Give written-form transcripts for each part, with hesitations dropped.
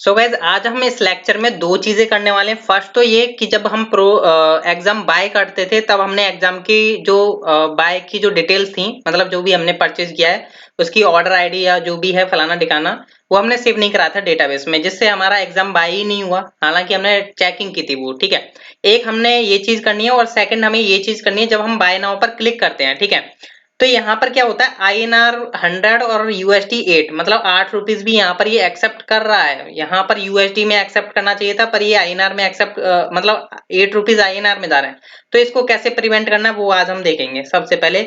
So guys आज हम इस लेक्चर में दो चीजें करने वाले हैं। फर्स्ट तो ये कि जब हम एग्जाम बाय करते थे तब हमने एग्जाम की जो बाय की जो डिटेल्स थी, मतलब जो भी हमने परचेज किया है उसकी ऑर्डर आईडी या जो भी है फलाना ठिकाना, वो हमने सेव नहीं करा था डेटाबेस में, जिससे हमारा एग्जाम बाय ही नहीं हुआ। हालांकि हमने चेकिंग की थी वो, ठीक है। एक हमने ये चीज करनी है और सेकंड हमें ये चीज करनी है जब हम बाय नाउ पर क्लिक करते हैं, ठीक है। तो यहाँ पर क्या होता है, INR 100 और USD 8, मतलब 8 रुपीज भी यहाँ पर ये एक्सेप्ट कर रहा है। यहाँ पर USD में एक्सेप्ट करना चाहिए था, पर ये INR में एक्सेप्ट मतलब 8 रुपीज INR में जा रहे हैं। तो इसको कैसे प्रिवेंट करना है वो आज हम देखेंगे। सबसे पहले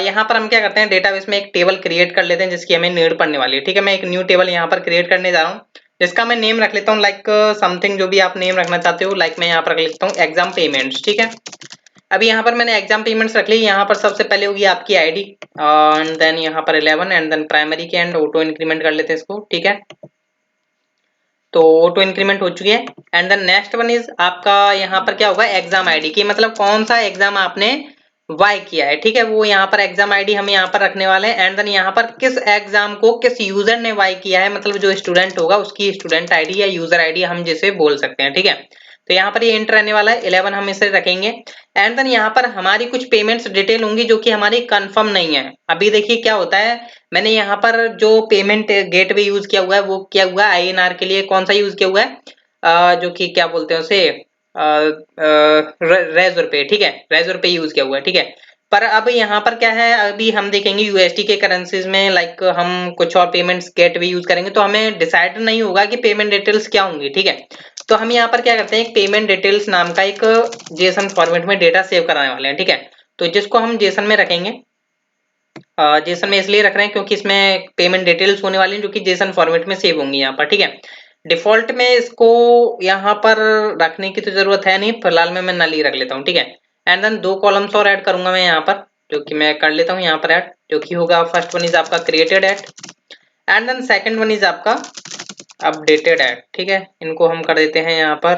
यहाँ पर हम क्या करते हैं, डेटाबेस में एक टेबल क्रिएट कर लेते हैं जिसकी हमें नीड पड़ने वाली है, ठीक है। मैं एक न्यू टेबल यहाँ पर क्रिएट करने जा रहा हूँ, जिसका मैं नेम रख लेता हूँ लाइक समथिंग, जो भी आप नेम रखना चाहते हो। लाइक मैं यहाँ पर रख लेता हूँ एग्जाम पेमेंट्स, ठीक है। अभी यहाँ पर मैंने एग्जाम पेमेंट्स रख ली। यहाँ पर सबसे पहले होगी आपकी आईडी एंड देन यहाँ पर 11 एंड देन प्राइमरी के एंड ऑटो इंक्रीमेंट कर लेते हैं इसको, ठीक है। तो ऑटो इंक्रीमेंट हो चुकी है and then next one is आपका यहाँ पर क्या होगा, एग्जाम आईडी की, मतलब कौन सा एग्जाम आपने वाई किया है, ठीक है। वो यहाँ पर एग्जाम आईडी हम यहाँ पर रखने वाले हैं एंड देन यहाँ पर किस एग्जाम को किस यूजर ने वाई किया है, मतलब जो स्टूडेंट होगा उसकी स्टूडेंट आईडी या यूजर आईडी हम जिसे बोल सकते हैं, ठीक है। तो यहाँ पर ये एंटर रहने वाला है, 11 हम इसे रखेंगे एंड देन यहाँ पर हमारी कुछ पेमेंट्स डिटेल होंगी जो कि हमारी कंफर्म नहीं है। अभी देखिए क्या होता है, मैंने यहाँ पर जो पेमेंट गेटवे यूज किया हुआ है वो किया हुआ है INR के लिए। कौन सा यूज किया हुआ है, जो कि क्या बोलते हैं उसे, रेज रुपए, ठीक है। रेज रुपए यूज किया हुआ है, ठीक है। पर अब यहाँ पर क्या है, अभी हम देखेंगे USD के करेंसीज में, लाइक हम कुछ और पेमेंट्स गेटवे यूज करेंगे तो हमें डिसाइड नहीं होगा कि पेमेंट डिटेल्स क्या होंगी, ठीक है। तो हम यहाँ पर क्या करते हैं, एक पेमेंट डिटेल्स नाम का एक जेसन फॉर्मेट में डेटा सेव कराने वाले हैं, ठीक है। तो जिसको हम जेसन में रखेंगे, जेसन में इसलिए रख रहे हैं क्योंकि इसमें पेमेंट डिटेल्स होने वाली हैं जो कि जेसन फॉर्मेट में सेव होंगी यहाँ पर, ठीक है। डिफॉल्ट में इसको यहाँ पर रखने की तो जरूरत है नहीं, फिलहाल मैं नल ही रख लेता हूँ, ठीक है। एंड देन दो कॉलम्स और ऐड करूंगा मैं यहाँ पर, जो कि मैं कर लेता हूँ यहाँ पर ऐड, जो कि होगा फर्स्ट वन इज आपका created at and then second one is आपका अपडेटेड एट, ठीक है। इनको हम कर देते हैं यहाँ पर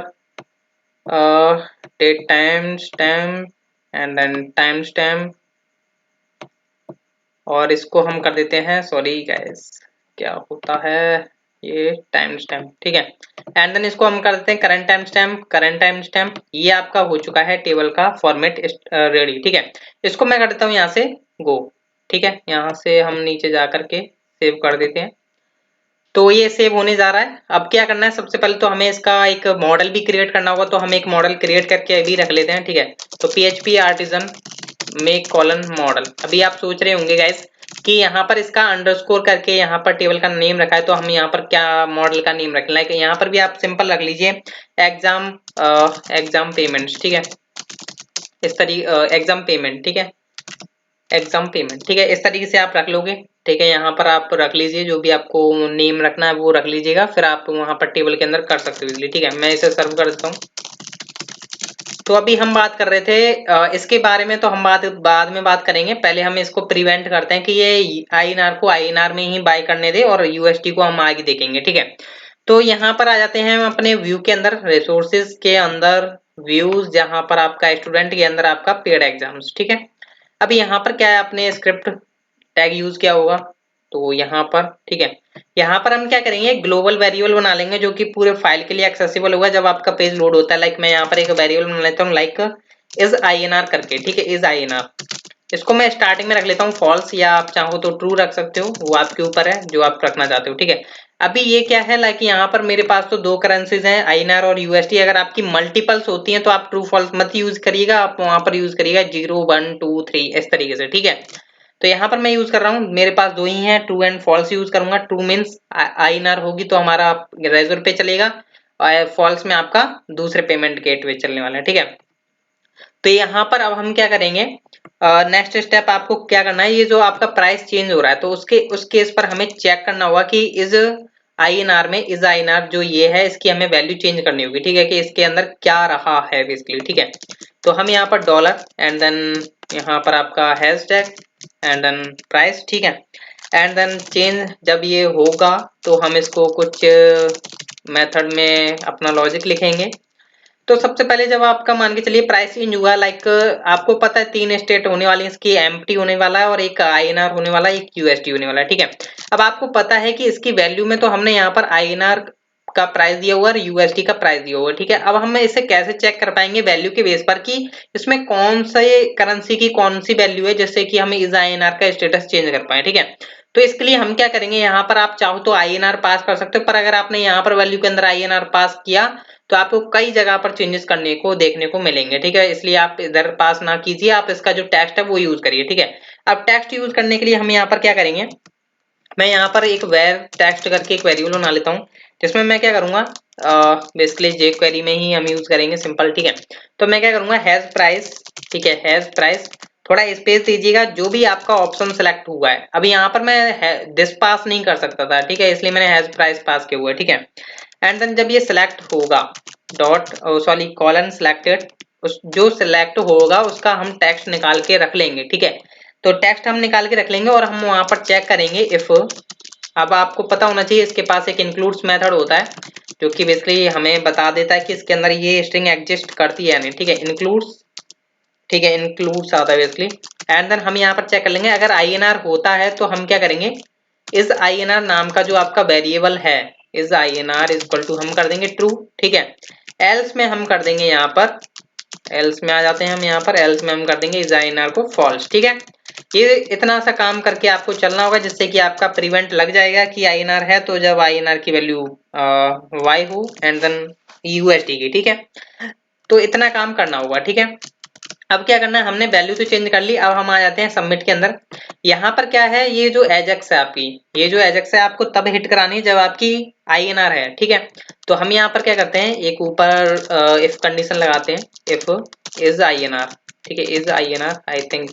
date time stamp and then time stamp, और इसको हम कर देते हैं, सॉरी गाइस क्या होता है ये, टाइम स्टैम्प, ठीक है। एंड देन इसको हम कर देते हैं current time stamp, current time stamp. ये आपका हो चुका है टेबल का फॉर्मेट रेडी, ठीक है। इसको मैं कर देता हूँ यहाँ से गो, ठीक है। यहाँ से हम नीचे जा करके सेव कर देते हैं। तो ये सेव होने जा रहा है। अब क्या करना है, सबसे पहले तो हमें इसका एक मॉडल भी क्रिएट करना होगा, तो हम एक मॉडल क्रिएट करके अभी रख लेते हैं, ठीक है। तो PHP artisan make colon model. अभी आप सोच रहे होंगे गाइस कि यहाँ पर इसका अंडरस्कोर करके यहाँ पर टेबल का नेम रखा है, तो हम यहाँ पर क्या मॉडल का नेम रखें, लाइक यहाँ पर भी आप सिंपल रख लीजिए एग्जाम एग्जाम पेमेंट्स, ठीक है। इस तरीके एग्जाम पेमेंट, ठीक है, एग्जाम पेमेंट, ठीक है। इस तरीके से आप रख लोगे, ठीक है। यहाँ पर आप रख लीजिए जो भी आपको नेम रखना है वो रख लीजिएगा, फिर आप वहां पर टेबल के अंदर कर सकते हो इजीली, ठीक है। मैं इसे सर्व कर देता हूँ। तो अभी हम बात कर रहे थे इसके बारे में, तो हम बाद में बात करेंगे। पहले हम इसको प्रिवेंट करते हैं कि ये INR को INR में ही बाय करने दे और USD को हम आगे देखेंगे, ठीक है। तो यहाँ पर आ जाते हैं हम अपने व्यू के अंदर, रिसोर्सेज के अंदर व्यूज, जहां पर आपका स्टूडेंट के अंदर आपका पेड एग्जाम्स, ठीक है। अभी यहाँ पर क्या है, आपने स्क्रिप्ट टैग यूज किया होगा, तो यहाँ पर ठीक है। यहाँ पर हम क्या करेंगे, ग्लोबल वेरिएबल बना लेंगे जो कि पूरे फाइल के लिए एक्सेसिबल होगा जब आपका पेज लोड होता है। लाइक मैं यहाँ पर एक वेरिएबल बना लेता हूँ लाइक इज INR करके, ठीक है, इज INR। इसको मैं स्टार्टिंग में रख लेता हूँ फॉल्स, या आप चाहो तो ट्रू रख सकते हो, वो आपके ऊपर है जो आप रखना चाहते हो, ठीक है। अभी ये क्या है, लाइक यहाँ पर मेरे पास तो दो करेंसीज हैं INR और USD। अगर आपकी मल्टीपल्स होती हैं तो आप ट्रू फॉल्स मत यूज करिएगा, आप वहां पर यूज करिएगा 0 1 2 3 इस तरीके से, ठीक है। तो यहाँ पर मैं यूज कर रहा हूँ, मेरे पास दो ही हैं, ट्रू एंड फॉल्स यूज करूंगा। ट्रू मीन्स INR होगी तो हमारा रेजर पे चलेगा, और फॉल्स में आपका दूसरे पेमेंट गेटवे चलने वाला है, ठीक है। तो यहाँ पर अब हम क्या करेंगे, नेक्स्ट स्टेप आपको क्या करना है, ये जो आपका प्राइस चेंज हो रहा है तो उस केस पर हमें चेक करना होगा कि इज INR में इज INR जो ये है इसकी हमें वैल्यू चेंज करनी होगी, ठीक है, कि इसके अंदर क्या रहा है बेसिकली, ठीक है। तो हम यहाँ पर डॉलर एंड देन यहाँ पर आपका हैशटैग एंड देन प्राइस, ठीक है। एंड देन चेंज जब ये होगा तो हम इसको कुछ मेथड में अपना लॉजिक लिखेंगे। तो सबसे पहले जब आपका मान के चलिए प्राइस चेंज हुआ, लाइक आपको पता है तीन स्टेट होने वाली है इसकी, एम्प्टी होने वाला है और एक INR होने वाला है, एक USD होने वाला है, ठीक है। अब आपको पता है कि इसकी वैल्यू में तो हमने यहाँ पर INR का प्राइस दिया हुआ है और यूएसडी का प्राइस दिया हुआ है, ठीक है। अब हम इसे कैसे चेक कर पाएंगे वैल्यू के बेस पर कि इसमें कौन से करेंसी की कौन सी वैल्यू है, जिससे कि हम इस आईएनआर का स्टेटस चेंज कर पाए, ठीक है। तो इसके लिए हम क्या करेंगे, यहाँ पर आप चाहो तो आईएनआर पास कर सकते हो, पर अगर आपने यहाँ पर वैल्यू के अंदर आईएनआर पास किया तो आपको कई जगह पर चेंजेस करने को देखने को मिलेंगे, ठीक है। इसलिए आप इधर पास ना कीजिए, आप इसका जो टेक्स्ट है वो यूज करिए, ठीक है। अब टेक्स्ट यूज करने के लिए हम यहाँ पर क्या करेंगे, मैं यहाँ पर एक वेर टेक्स्ट करके एक वेरिएबल बना लेता हूँ, जिसमें मैं क्या करूंगा, बेसिकली जे क्वेरी में ही हम यूज करेंगे, सिंपल, ठीक है। तो मैं क्या करूंगा, हैज प्राइस, ठीक है, हैज प्राइस, थोड़ा स्पेस दीजिएगा, जो भी आपका ऑप्शन सेलेक्ट हुआ है। अभी यहाँ पर मैं दिस पास नहीं कर सकता था, ठीक है, इसलिए मैंने हैज प्राइस पास किया हुआ है, ठीक है। एंड देन जब ये सिलेक्ट होगा डॉट सॉरी कॉलन सिलेक्टेड, उस जो सिलेक्ट होगा उसका हम टेक्स्ट निकाल के रख लेंगे, ठीक है। तो टेक्स्ट हम निकाल के रख लेंगे और हम वहां पर चेक करेंगे इफ, अब आपको पता होना चाहिए इसके पास एक इंक्लूड्स मेथड होता है, जो कि बेसिकली हमें बता देता है कि इसके अंदर ये स्ट्रिंग एग्जिस्ट करती है नहीं, ठीक है, इंक्लूड्स, ठीक है, इंक्लूड्स आता है बेसिकली। एंड देन हम यहाँ पर चेक कर लेंगे, अगर आईएनआर होता है तो हम क्या करेंगे, इस आईएनआर नाम का जो आपका वेरिएबल है, इस आईएनआर इक्वल टू हम कर देंगे ट्रू, ठीक है। एल्स में हम कर देंगे यहाँ पर, एल्स में आ जाते हैं हम यहाँ पर, एल्स में हम कर देंगे इस आईएनआर को फॉल्स, ठीक है। ये इतना सा काम करके आपको चलना होगा, जिससे कि आपका प्रिवेंट लग जाएगा कि आईएनआर है, तो जब आईएनआर की वैल्यू वाई हो एंड देन यूएसडी की, ठीक है। तो इतना काम करना होगा, ठीक है। अब क्या करना है, हमने वैल्यू तो चेंज कर ली, अब हम आ जाते हैं सबमिट के अंदर। यहाँ पर क्या है, ये जो एजेक्स है आपकी, ये जो एजेक्स है आपको तब हिट करानी है जब आपकी आईएनआर है, ठीक है। तो हम यहाँ पर क्या करते हैं, एक ऊपर इफ कंडीशन लगाते हैं, इफ इज आईएनआर, ठीक है, इज आईएनआर, आई थिंक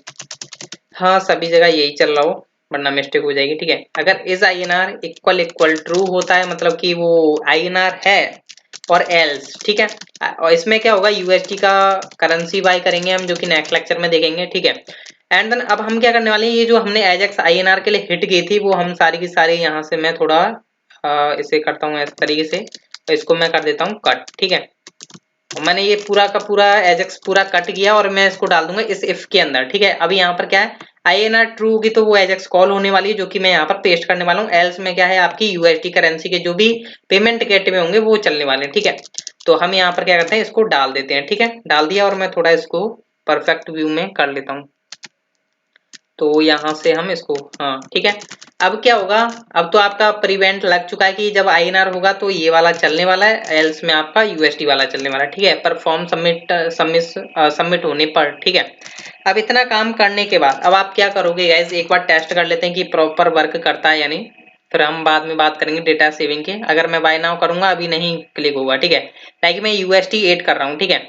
हाँ सभी जगह यही चल रहा हो, वरना मिस्टेक हो जाएगी, ठीक है। अगर is INR equal equal true होता है, मतलब कि वो आईएनआर है, और एल्स, ठीक है। और इसमें क्या होगा, यूएसडी का करेंसी बाय करेंगे हम, जो कि नेक्स्ट लेक्चर में देखेंगे, ठीक है। एंड देन अब हम क्या करने वाले हैं, ये जो हमने एजेक्स आईएनआर के लिए हिट गई थी, वो हम सारी की सारी यहाँ से मैं थोड़ा इसे करता हूँ इस तरीके से, तो इसको मैं कर देता हूँ कट, ठीक है। मैंने ये पूरा का पूरा एजेक्स पूरा कट किया और मैं इसको डाल दूंगा इस इफ के अंदर, ठीक है। अभी यहाँ पर क्या है, आईएनआर ट्रू होगी तो वो एजेक्स कॉल होने वाली है, जो कि मैं यहाँ पर पेस्ट करने वाला हूँ। एल्स में क्या है, आपकी यूएसडी करेंसी के जो भी पेमेंट गेट में होंगे वो चलने वाले हैं, ठीक है। तो हम यहाँ पर क्या करते हैं, इसको डाल देते हैं, ठीक है, डाल दिया, और मैं थोड़ा इसको परफेक्ट व्यू में कर लेता हूँ। तो यहाँ से हम इसको, हाँ ठीक है। अब क्या होगा, अब तो आपका प्रिवेंट लग चुका है कि जब आईएनआर होगा तो ये वाला चलने वाला है, एल्स में आपका यूएसडी वाला चलने वाला है, ठीक है, परफॉर्म सबमिट होने पर, ठीक है। अब इतना काम करने के बाद अब आप क्या करोगे गाइस, एक बार टेस्ट कर लेते हैं कि प्रॉपर वर्क करता है या नहीं, फिर हम बाद में बात करेंगे डेटा सेविंग के। अगर मैं बाय नाउ करूंगा अभी नहीं क्लिक होगा, ठीक है, ताकि मैं यूएसडी ऐड कर रहा हूँ, ठीक है।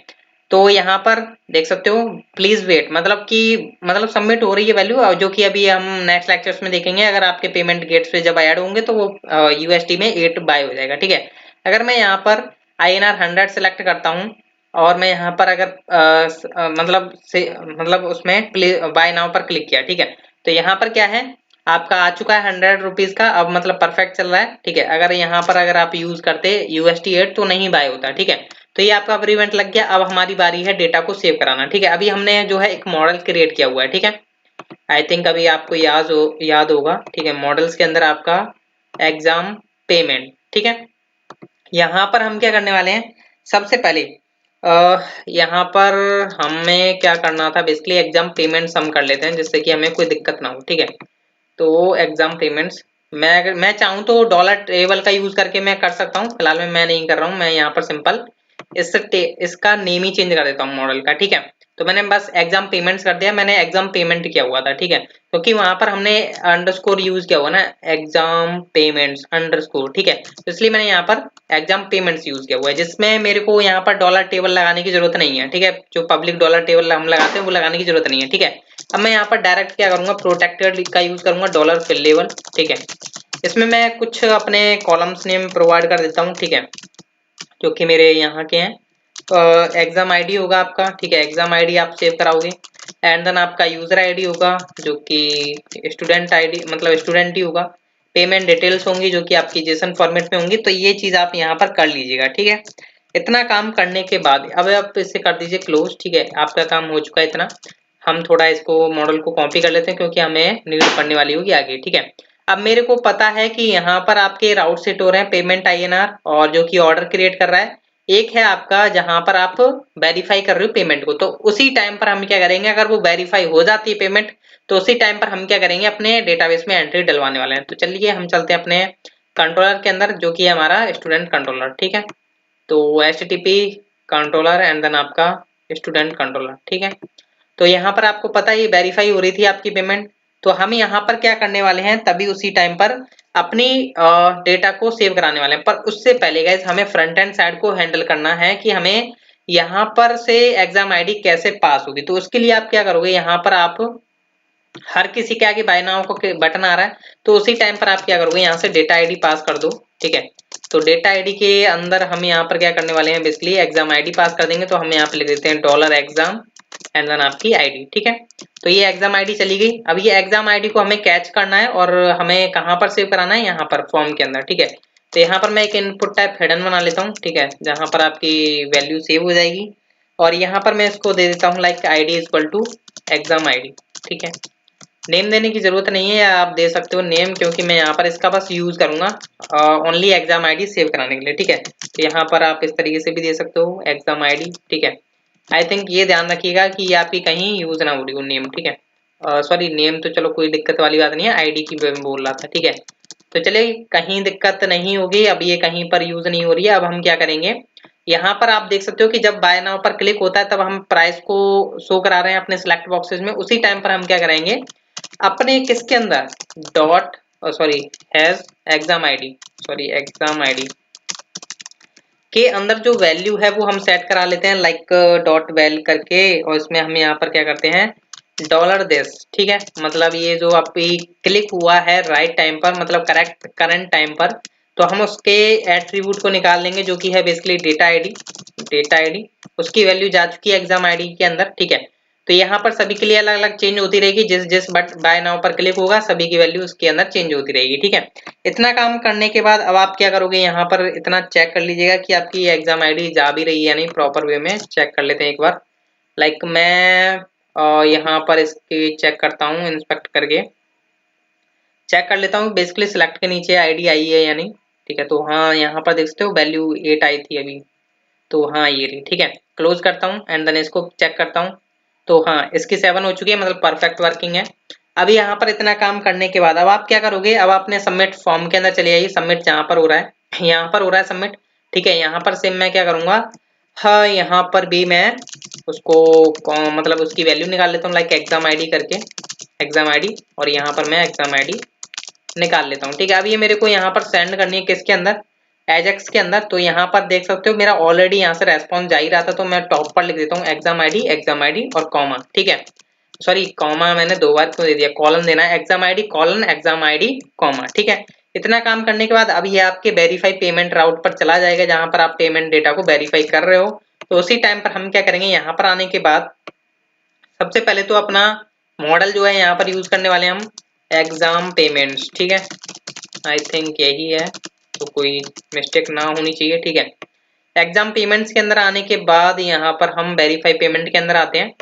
तो यहाँ पर देख सकते हो प्लीज वेट, मतलब सबमिट हो रही है वैल्यू, जो कि अभी हम नेक्स्ट लेक्चर्स में देखेंगे। अगर आपके पेमेंट गेट्स पे जब ऐड होंगे तो वो यूएसडी में 8 बाय हो जाएगा, ठीक है। अगर मैं यहाँ पर आईएनआर 100 सेलेक्ट करता हूँ और मैं यहाँ पर अगर मतलब उसमें बाय नाउ पर क्लिक किया, ठीक है, तो यहाँ पर क्या है, आपका आ चुका है 100 रुपीज का, अब मतलब परफेक्ट चल रहा है, ठीक है। अगर यहाँ पर अगर आप यूज करते यूएसडी 8 तो नहीं बाय होता, ठीक है। तो ये आपका प्रिवेंट लग गया। अब हमारी बारी है डेटा को सेव कराना, ठीक है। अभी हमने जो है एक मॉडल क्रिएट किया हुआ है, ठीक है, आई थिंक अभी आपको याद होगा, ठीक है। मॉडल्स के अंदर आपका एग्जाम पेमेंट, ठीक है। यहाँ पर हम क्या करने वाले हैं, सबसे पहले यहाँ पर हमें क्या करना था, बेसिकली एग्जाम पेमेंट्स हम कर लेते हैं, जिससे कि हमें कोई दिक्कत ना हो, ठीक है। तो एग्जाम पेमेंट्स मैं चाहूँ तो डॉलर टेबल का यूज करके मैं कर सकता हूँ, फिलहाल में मैं नहीं कर रहा हूँ। मैं यहाँ पर सिंपल इसका नेम ही चेंज कर देता हूँ मॉडल का, ठीक है। तो मैंने बस एग्जाम पेमेंट्स कर दिया, मैंने एग्जाम पेमेंट किया हुआ था, ठीक है, क्योंकि वहां पर हमने अंडरस्कोर यूज किया हुआ ना, एग्जाम पेमेंट्स अंडरस्कोर, ठीक है। तो इसलिए मैंने यहाँ पर एग्जाम पेमेंट्स यूज किया हुआ है, जिसमें मेरे को यहाँ पर डॉलर टेबल लगाने की जरूरत नहीं है, ठीक है। जो पब्लिक डॉलर टेबल हम लगाते हैं वो लगाने की जरूरत नहीं है, ठीक है। अब मैं यहाँ पर डायरेक्ट क्या करूंगा, प्रोटेक्टेड का यूज करूंगा, डॉलर फिल लेवल, ठीक है। इसमें मैं कुछ अपने कॉलम्स नेम प्रोवाइड कर देता हूँ, ठीक है, जो कि मेरे यहाँ के हैं। एग्जाम आईडी होगा आपका, ठीक है, एग्जाम आईडी आप सेव कराओगे। एंड देन आपका यूजर आईडी होगा, जो कि स्टूडेंट आईडी मतलब स्टूडेंट ही होगा। पेमेंट डिटेल्स होंगी, जो कि आपकी जेसन फॉर्मेट में होंगी। तो ये चीज आप यहाँ पर कर लीजिएगा, ठीक है। इतना काम करने के बाद अब आप इसे कर दीजिए क्लोज, ठीक है, आपका काम हो चुका है इतना। हम थोड़ा इसको मॉडल को कॉपी कर लेते हैं, क्योंकि हमें नीड पड़ने वाली होगी आगे, ठीक है। अब मेरे को पता है कि यहाँ पर आपके राउट सेट हो रहे हैं पेमेंट आईएनआर और जो कि ऑर्डर क्रिएट कर रहा है, एक है आपका जहां पर आप वेरीफाई कर रहे हो पेमेंट को। तो उसी टाइम पर हम क्या करेंगे, अगर वो वेरीफाई हो जाती है पेमेंट तो उसी टाइम पर हम क्या करेंगे, अपने डेटाबेस में एंट्री डलवाने वाले हैं। तो चलिए हम चलते हैं अपने कंट्रोलर के अंदर, जो कि है हमारा स्टूडेंट कंट्रोलर। ठीक है, तो HTTP कंट्रोलर एंड देन आपका स्टूडेंट कंट्रोलर। ठीक है, तो यहाँ पर आपको पता है ये वेरीफाई हो रही थी आपकी पेमेंट। तो हम यहाँ पर क्या करने वाले हैं, तभी उसी टाइम पर अपनी डेटा को सेव कराने वाले हैं। पर उससे पहले गाइस हमें फ्रंट एंड साइड को हैंडल करना है कि हमें यहाँ पर से एग्जाम आईडी कैसे पास होगी। तो उसके लिए आप क्या करोगे, यहाँ पर आप हर किसी के आगे बाय नाउ का बटन आ रहा है, तो उसी टाइम पर आप क्या करोगे, यहाँ से डेटा आईडी पास कर दो। ठीक है, तो डेटा आईडी के अंदर हम यहाँ पर क्या करने वाले हैं, बेसिकली एग्जाम आईडी पास कर देंगे। तो हम यहाँ पे लिख देते हैं $एग्जाम एंड देन आपकी आईडी। ठीक है, तो ये एग्जाम आईडी चली गई। अब ये एग्जाम आईडी को हमें कैच करना है और हमें कहाँ पर सेव कराना है, यहाँ पर फॉर्म के अंदर। ठीक है, तो यहाँ पर मैं एक इनपुट टाइप हिडन बना लेता हूँ। ठीक है, जहाँ पर आपकी वैल्यू सेव हो जाएगी और यहाँ पर मैं इसको दे देता हूँ like ID equal to exam ID. ठीक है, नेम देने की जरूरत नहीं है, या आप दे सकते हो नेम, क्योंकि मैं यहाँ पर इसका बस यूज करूंगा ओनली एग्जाम आईडी सेव कराने के लिए। ठीक है, तो यहाँ पर आप इस तरीके से भी दे सकते हो एग्जाम आईडी। ठीक है, आई थिंक ये ध्यान रखिएगा कि ये आपकी कहीं यूज ना हो रही हो नेम। ठीक है, सॉरी नेम तो चलो कोई दिक्कत वाली बात नहीं है, आईडी की मैं बोल रहा था। ठीक है, तो चलिए कहीं दिक्कत नहीं होगी, अब ये कहीं पर यूज नहीं हो रही है। अब हम क्या करेंगे, यहाँ पर आप देख सकते हो कि जब बाय नाउ पर क्लिक होता है तब हम प्राइस को शो करा रहे हैं अपने सिलेक्ट बॉक्सेस में। उसी टाइम पर हम क्या करेंगे, अपने किसके अंदर dot sorry has exam ID, sorry exam ID के अंदर जो वैल्यू है वो हम सेट करा लेते हैं लाइक डॉट वैल करके, और इसमें हम यहाँ पर क्या करते हैं $this। ठीक है, मतलब ये जो आपकी क्लिक हुआ है राइट टाइम पर, मतलब करेक्ट करंट टाइम पर, तो हम उसके एट्रीब्यूट को निकाल लेंगे जो कि है basically data ID. Data ID उसकी वैल्यू जा चुकी है एग्जाम आईडी के अंदर। ठीक है, तो यहाँ पर सभी के लिए अलग अलग चेंज होती रहेगी, जिस जिस बट बाय नाउ पर क्लिक होगा सभी की वैल्यू उसके अंदर चेंज होती रहेगी। ठीक है, इतना काम करने के बाद अब आप क्या करोगे, यहाँ पर इतना चेक कर लीजिएगा कि आपकी एग्जाम आईडी जा भी रही है या नहीं, प्रॉपर वे में चेक कर लेते हैं एक बार। लाइक मैं यहाँ पर इसके चेक करता हूँ, इंस्पेक्ट करके चेक कर लेता हूँ बेसिकली सिलेक्ट के नीचे आईडी आई है या नहीं। ठीक है, तो हाँ यहाँ पर देख सकते हो वैल्यू 8 आई थी अभी, तो हाँ ये रही। ठीक है, क्लोज करता हूँ एंड देन इसको चेक करता हूँ, तो हाँ इसकी 7 हो चुकी है, मतलब परफेक्ट वर्किंग है। अब यहाँ पर इतना काम करने के बाद अब आप क्या करोगे, अब आपने सबमिट फॉर्म के अंदर चले आइए। सबमिट जहाँ पर हो रहा है, यहाँ पर हो रहा है सबमिट। ठीक है, यहाँ पर सेम मैं क्या करूंगा, हाँ यहाँ पर भी मैं उसको मतलब उसकी वैल्यू निकाल लेता हूँ लाइक एग्जाम आईडी करके, एग्जाम आईडी, और यहाँ पर मैं एग्जाम आईडी निकाल लेता हूँ। ठीक है, अब ये मेरे को यहाँ पर सेंड करनी है किसके अंदर, एजेक्स के अंदर। तो यहाँ पर देख सकते हो मेरा ऑलरेडी यहाँ से रेस्पॉन्स जा ही रहा था, तो मैं टॉप पर लिख देता हूँ एग्जाम आईडी और कॉमा। ठीक है, सॉरी कॉमा मैंने 2 बार क्यों दे दिया, कॉलन देना है, exam ID colon exam ID comma. ठीक है, इतना काम करने के बाद अब ये आपके वेरीफाई पेमेंट राउट पर चला जाएगा, जहां पर आप पेमेंट डेटा को वेरीफाई कर रहे हो। तो उसी टाइम पर हम क्या करेंगे, यहाँ पर आने के बाद सबसे पहले तो अपना मॉडल जो है यहाँ पर यूज करने वाले हैं हम एग्जाम पेमेंट्स। ठीक है, आई थिंक यही है, तो कोई मिस्टेक ना होनी चाहिए। ठीक है, एग्जाम पेमेंट्स के अंदर आने के बाद यहाँ पर हम वेरीफाई पेमेंट के अंदर आते हैं।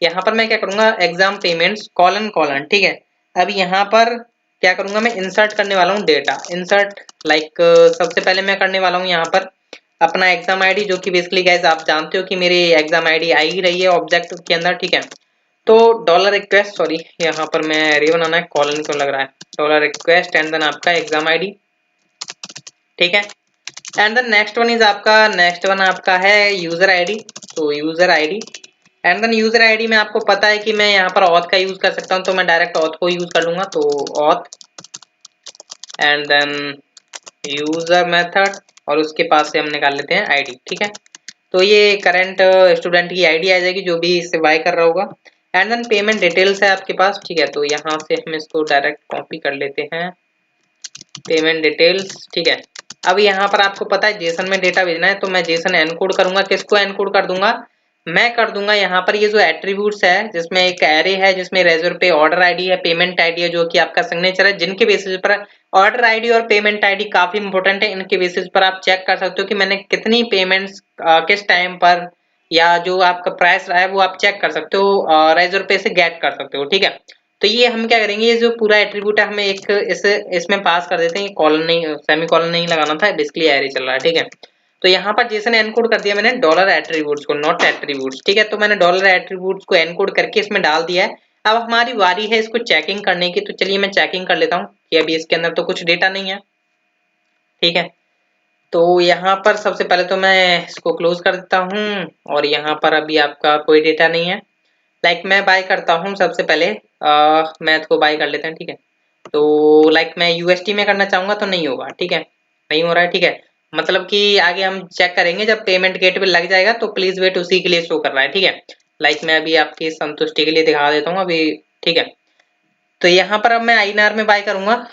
यहाँ पर मैं क्या करूंगा, एग्जाम पेमेंट्स कॉलन कॉलन। ठीक है, अब यहाँ पर क्या करूंगा, मैं इंसर्ट करने वाला हूँ डेटा, इंसर्ट लाइक सबसे पहले मैं करने वाला हूँ यहाँ पर अपना एग्जाम आईडी, जो कि बेसिकली गाइस आप जानते हो कि मेरी एग्जाम आईडी आई ही रही है ऑब्जेक्ट के अंदर। ठीक है, तो $रिक्वेस्ट, सॉरी यहाँ पर मैं एरे बनाना है, कॉलन क्यों लग रहा है, $रिक्वेस्ट एंड देन आपका एग्जाम आईडी। ठीक है, एंड द नेक्स्ट वन आपका है यूजर आईडी। तो user ID and then user ID में आपको पता है कि मैं यहाँ पर ऑथ का यूज कर सकता हूँ, तो मैं डायरेक्ट ऑथ को यूज कर लूंगा। तो auth and then user method, और उसके पास से हम निकाल लेते हैं आईडी। ठीक है, तो ये करंट स्टूडेंट की आईडी आ जाएगी जो भी इससे बाय कर रहा होगा। एंड देन पेमेंट डिटेल्स है आपके पास। ठीक है, तो यहाँ से हम इसको डायरेक्ट कॉपी कर लेते हैं, पेमेंट डिटेल्स। ठीक है, अब यहाँ पर आपको पता है जेसन में डेटा भेजना है, तो मैं जेसन एनकोड करूंगा। किसको एनकोड कर दूंगा, मैं कर दूंगा यहाँ पर ये जो एट्रीब्यूट्स है, जिसमें एक एरे है, जिसमें रेजर पे ऑर्डर आईडी है, पेमेंट आईडी है, जो कि आपका सिग्नेचर है, जिनके बेसिस पर ऑर्डर आईडी और पेमेंट आईडी काफी इंपॉर्टेंट है। इनके बेसिस पर आप चेक कर सकते हो कि मैंने कितनी पेमेंट्स किस टाइम पर, या जो आपका प्राइस रहा है वो आप चेक कर सकते हो, रेजर पे से गेट कर सकते हो। ठीक है, तो ये हम क्या करेंगे, ये जो पूरा एट्रीब्यूट है हमें एक इसमें पास कर देते हैं, कॉलन नहीं, सेमीकोलन नहीं लगाना था, बेसिकली एरे चल रहा है, ठीक है। तो यहाँ पर जैसे एनकोड कर दिया मैंने डॉलर एट्रीब्यूट्स को, नॉट एट्रीब्यूट्स, ठीक है। तो मैंने डॉलर एट्रीब्यूट्स को एनकोड करके इसमें डाल दिया है। अब हमारी बारी है इसको चेकिंग करने की, तो चलिए मैं चेकिंग कर लेता हूँ कि अभी इसके अंदर तो कुछ डेटा नहीं है, ठीक है। तो यहाँ पर सबसे पहले तो मैं इसको क्लोज कर देता हूँ और यहाँ पर अभी आपका कोई डेटा नहीं है। लाइक मैं बाय करता हूँ सबसे पहले, मैथ को बाय कर लेते हैं, ठीक है। तो लाइक मैं यूएसटी में करना चाहूंगा तो नहीं होगा, ठीक है, नहीं हो रहा है, ठीक है। मतलब कि आगे हम चेक करेंगे जब पेमेंट गेटवे लग जाएगा, तो प्लीज वेट उसी के लिए शो कर रहा है, ठीक है। लाइक मैं अभी आपकी संतुष्टि के लिए दिखा देता हूँ अभी, ठीक है। तो यहाँ पर अब मैं आईएनआर में बाय करूंगा,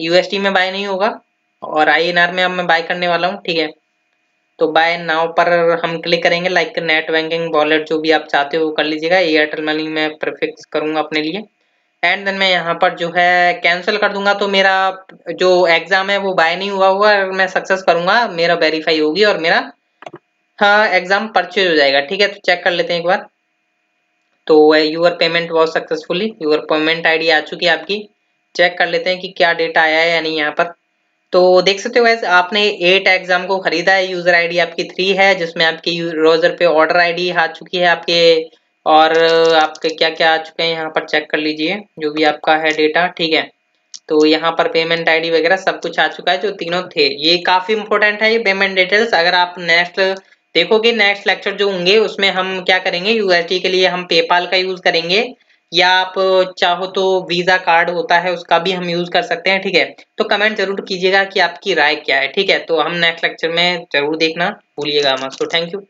यूएसटी में बाय नहीं होगा, और आईएनआर में अब मैं बाय करने वाला हूँ, ठीक है। तो बाय नाउ पर हम क्लिक करेंगे, लाइक नेट बैंकिंग, वॉलेट, जो भी आप चाहते हो वो कर लीजिएगा। एयरटेल मनी में प्रीफिक्स करूंगा अपने लिए, एंड देन मैं यहाँ पर जो है कैंसिल कर दूंगा। तो मेरा जो एग्जाम है वो बाय नहीं हुआ हुआ, मैं सक्सेस करूंगा, मेरा वेरीफाई होगी और मेरा हाँ एग्जाम परचेज हो जाएगा, ठीक है। तो चेक कर लेते हैं एक बार। तो your payment was successfully, your payment ID आ चुकी है आपकी। चेक कर लेते हैं कि क्या डेटा आया है या नहीं यहाँ पर। तो देख सकते हो गाइस, आपने 8 एग्जाम को खरीदा है, यूजर आईडी आपकी 3 है, जिसमें आपकी रोजर पे ऑर्डर आईडी आ चुकी है आपके, और आपके क्या क्या आ चुके हैं यहाँ पर चेक कर लीजिए, जो भी आपका है डेटा, ठीक है। तो यहाँ पर पेमेंट आईडी वगैरह सब कुछ आ चुका है, जो तीनों थे। ये काफी इंपॉर्टेंट है ये पेमेंट डिटेल्स। अगर आप नेक्स्ट देखोगे, नेक्स्ट लेक्चर जो होंगे उसमें हम क्या करेंगे, यूएसडी के लिए हम पेपाल का यूज करेंगे, या आप चाहो तो वीजा कार्ड होता है उसका भी हम यूज कर सकते हैं, ठीक है। तो कमेंट जरूर कीजिएगा कि आपकी राय क्या है, ठीक है। तो हम नेक्स्ट लेक्चर में जरूर देखना भूलिएगा मत। तो थैंक यू।